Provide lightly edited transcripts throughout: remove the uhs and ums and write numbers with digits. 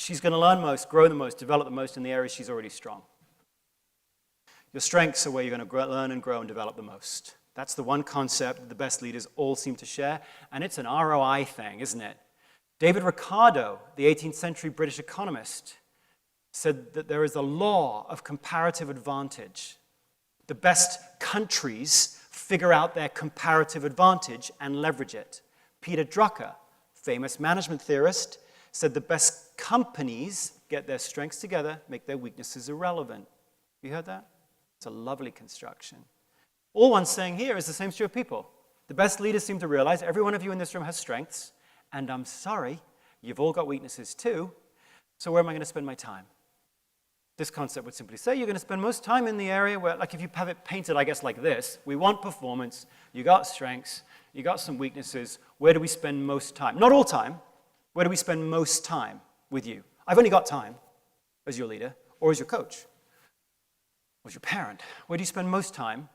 She's going to learn most, grow the most, develop the most in the areas she's already strong. Your strengths are where you're going to learn and grow and develop the most. That's the one concept that the best leaders all seem to share, and it's an ROI thing, isn't it? David Ricardo, the 18th century British economist, said that there is a law of comparative advantage. The best countries figure out their comparative advantage and leverage it. Peter Drucker, famous management theorist, said the best companies get their strengths together, make their weaknesses irrelevant. You heard that? It's a lovely construction. All one's saying here is the same true of people. The best leaders seem to realize every one of you in this room has strengths, and I'm sorry, you've all got weaknesses too, so where am I going to spend my time? This concept would simply say you're going to spend most time in the area where, like if you have it painted, I guess, like this, we want performance, you got strengths, you got some weaknesses, where do we spend most time? Not all time, where do we spend most time with you? I've only got time as your leader, or as your coach, or as your parent. Where do you spend most time?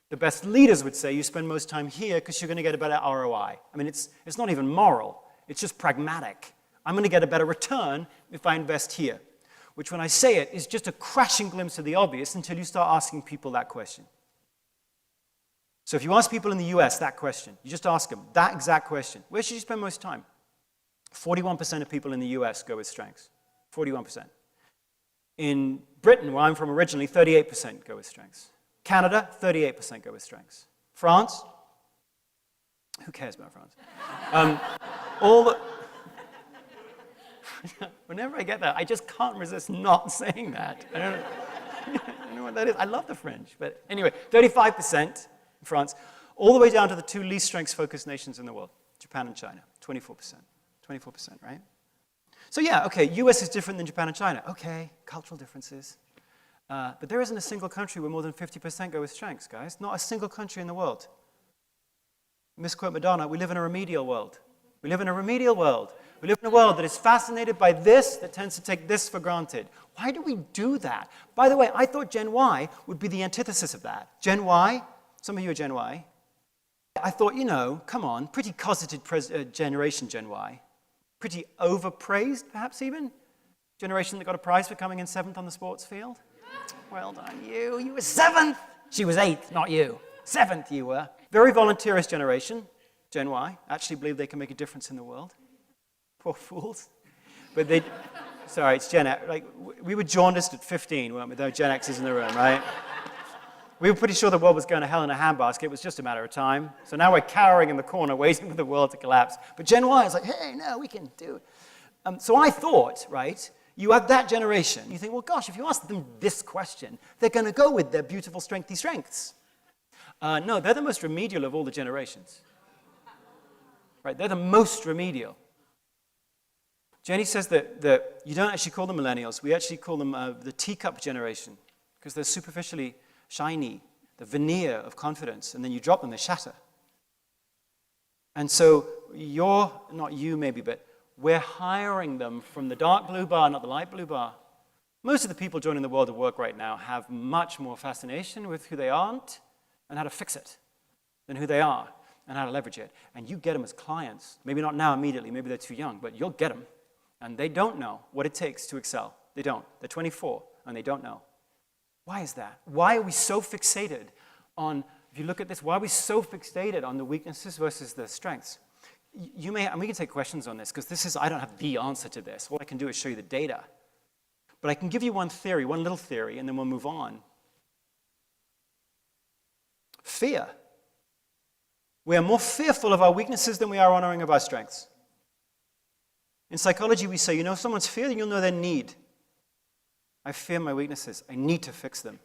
The best leaders would say you spend most time here because you're going to get a better ROI. I mean, it's not even moral. It's just pragmatic. I'm going to get a better return if I invest here, which when I say it is just a crashing glimpse of the obvious until you start asking people that question. So if you ask people in the US that question, you just ask them that exact question, where should you spend most time? 41% of people in the US go with strengths. 41%. In Britain, where I'm from originally, 38% go with strengths. Canada, 38% go with strengths. France? Who cares about France? Whenever I get that, I just can't resist not saying that. I don't know what that is. I love the French. But anyway, 35% in France, all the way down to the two least strengths-focused nations in the world, Japan and China, 24%. 24%, right? So yeah, okay, US is different than Japan and China. Okay, cultural differences. But there isn't a single country where more than 50% go with strengths, guys. Not a single country in the world. Misquote Madonna, we live in a remedial world. We live in a remedial world. We live in a world that is fascinated by this, that tends to take this for granted. Why do we do that? By the way, I thought Gen Y would be the antithesis of that. Gen Y, some of you are Gen Y. I thought, you know, come on, pretty cosseted generation, Gen Y. Pretty overpraised, perhaps even. Generation that got a prize for coming in 7th on the sports field. Well done, you. You were 7th. She was 8th, not you. 7th you were. Very volunteerist generation, Gen Y. Actually believe they can make a difference in the world. Poor fools. But they, sorry, it's Gen X. Like, we were jaundiced at 15, weren't we? There were Gen X's in the room, right? We were pretty sure the world was going to hell in a handbasket. It was just a matter of time. So now we're cowering in the corner, waiting for the world to collapse. But Gen Y is like, hey, no, we can do it. So I thought, right, you have that generation. You think, well, gosh, if you ask them this question, they're going to go with their beautiful, strengthy strengths. No, they're the most remedial of all the generations. Right, they're the most remedial. Jenny says that you don't actually call them millennials. We actually call them the teacup generation because they're superficially shiny, the veneer of confidence, and then you drop them, they shatter. And so you're, not you maybe, but we're hiring them from the dark blue bar, not the light blue bar. Most of the people joining the world of work right now have much more fascination with who they aren't and how to fix it than who they are and how to leverage it. And you get them as clients. Maybe not now immediately, maybe they're too young, but you'll get them. And they don't know what it takes to excel. They don't. They're 24, and they don't know. Why is that? Why are we so fixated on, if you look at this, why are we so fixated on the weaknesses versus the strengths? You may, and we can take questions on this, because this is, I don't have the answer to this. All I can do is show you the data. But I can give you one theory, one little theory, and then we'll move on. Fear. We are more fearful of our weaknesses than we are honoring of our strengths. In psychology, we say, you know, if someone's fearing, you'll know their need. I fear my weaknesses. I need to fix them.